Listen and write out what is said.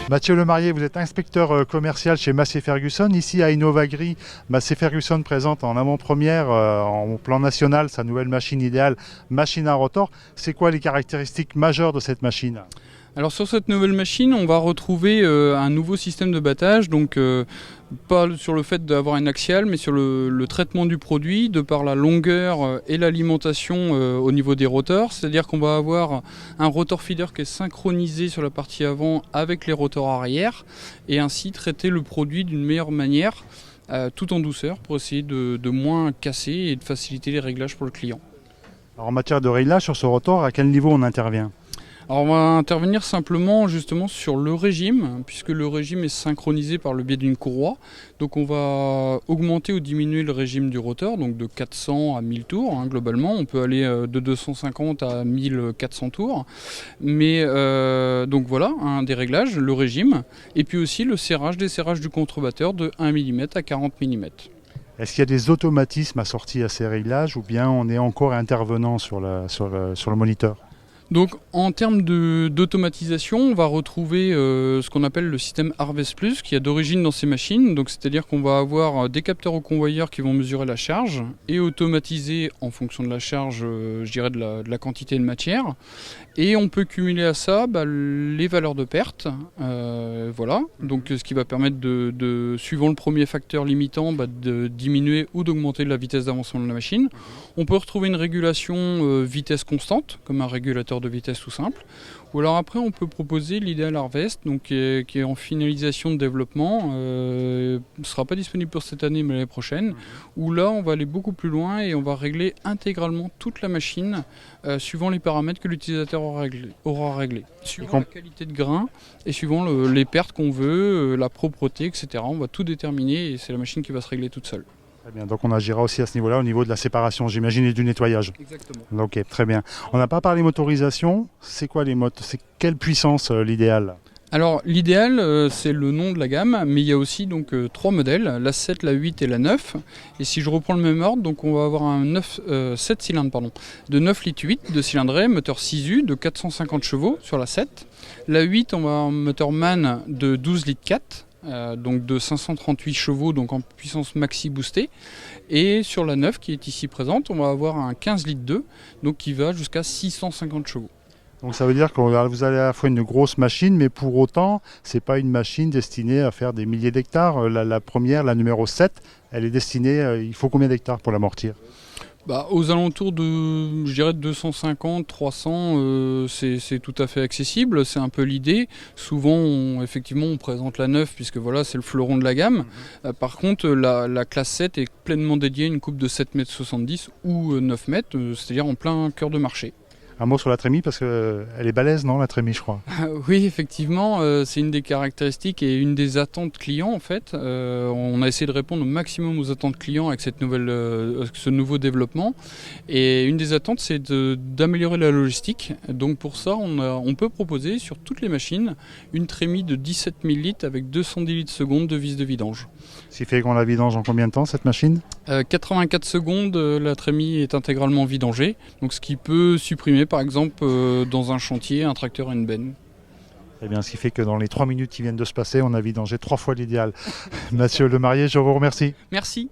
Mathieu Lemarié, vous êtes inspecteur commercial chez Massey Ferguson. Ici à Innovagri, Massey Ferguson présente en avant-première, en plan national, sa nouvelle machine idéale, machine à rotor. C'est quoi les caractéristiques majeures de cette machine ? Alors sur cette nouvelle machine, on va retrouver un nouveau système de battage, donc pas sur le fait d'avoir une axiale, mais sur le traitement du produit, de par la longueur et l'alimentation au niveau des rotors. C'est-à-dire qu'on va avoir un rotor feeder qui est synchronisé sur la partie avant avec les rotors arrière, et ainsi traiter le produit d'une meilleure manière, tout en douceur, pour essayer de moins casser et de faciliter les réglages pour le client. Alors, en matière de réglage sur ce rotor, à quel niveau on intervient ? Alors on va intervenir simplement justement sur le régime, puisque le régime est synchronisé par le biais d'une courroie. Donc on va augmenter ou diminuer le régime du rotor, donc de 400 à 1000 tours globalement. On peut aller de 250 à 1400 tours. Mais donc voilà, un des réglages, le régime, et puis aussi le serrage, des serrages du contrebatteur de 1 mm à 40 mm. Est-ce qu'il y a des automatismes assortis à ces réglages ou bien on est encore intervenant sur le moniteur ? Donc en termes d'automatisation, on va retrouver ce qu'on appelle le système Harvest Plus qui est d'origine dans ces machines. Donc c'est-à-dire qu'on va avoir des capteurs au convoyeur qui vont mesurer la charge et automatiser en fonction de la charge, je dirais de la quantité de matière. Et on peut cumuler à ça les valeurs de perte, voilà. Donc ce qui va permettre suivant le premier facteur limitant, de diminuer ou d'augmenter la vitesse d'avancement de la machine. On peut retrouver une régulation vitesse constante, comme un régulateur de vitesse tout simple. Ou alors après on peut proposer l'Ideal Harvest, donc qui est en finalisation de développement, ne sera pas disponible pour cette année mais l'année prochaine, où là on va aller beaucoup plus loin et on va régler intégralement toute la machine suivant les paramètres que l'utilisateur aura réglé, suivant la qualité de grain et suivant les pertes qu'on veut, la propreté, etc. On va tout déterminer et c'est la machine qui va se régler toute seule. Très bien, donc on agira aussi à ce niveau-là au niveau de la séparation, j'imagine, et du nettoyage. Exactement. Ok, très bien. On n'a pas parlé motorisation, c'est quoi les motos ? C'est quelle puissance l'idéal ? Alors l'idéal c'est le nom de la gamme, mais il y a aussi donc 3 modèles, la 7, la 8 et la 9. Et si je reprends le même ordre, donc on va avoir un 7 cylindres de 9 litres 8 de cylindrée, moteur 6U de 450 chevaux sur la 7. La 8 on va avoir un moteur MAN de 12 litres 4. Donc de 538 chevaux donc en puissance maxi boostée, et sur la 9 qui est ici présente on va avoir un 15 litres 2 donc qui va jusqu'à 650 chevaux. Donc ça veut dire que vous avez à la fois une grosse machine, mais pour autant c'est pas une machine destinée à faire des milliers d'hectares. La première, la numéro 7, elle est destinée, il faut combien d'hectares pour l'amortir ? Aux alentours de, je dirais, 250, 300, c'est tout à fait accessible, c'est un peu l'idée. Souvent, effectivement, on présente la 9 puisque voilà, c'est le fleuron de la gamme. Par contre, la classe 7 est pleinement dédiée à une coupe de 7,70 m ou 9 m, c'est-à-dire en plein cœur de marché. Un mot sur la trémie parce qu'elle est balèze, non, la trémie, je crois. Oui, effectivement, c'est une des caractéristiques et une des attentes clients en fait. On a essayé de répondre au maximum aux attentes clients avec ce nouveau développement. Et une des attentes, c'est d'améliorer la logistique. Donc pour ça, on peut proposer sur toutes les machines une trémie de 17 000 litres avec 210 litres secondes de vis de vidange. Ce qui fait qu'on la vidange en combien de temps cette machine ? 84 secondes, la trémie est intégralement vidangée. Donc ce qui peut supprimer par exemple dans un chantier un tracteur et une benne. Eh bien, ce qui fait que dans les 3 minutes qui viennent de se passer, on a vidangé 3 fois l'idéal. Mathieu Lemarié, je vous remercie. Merci.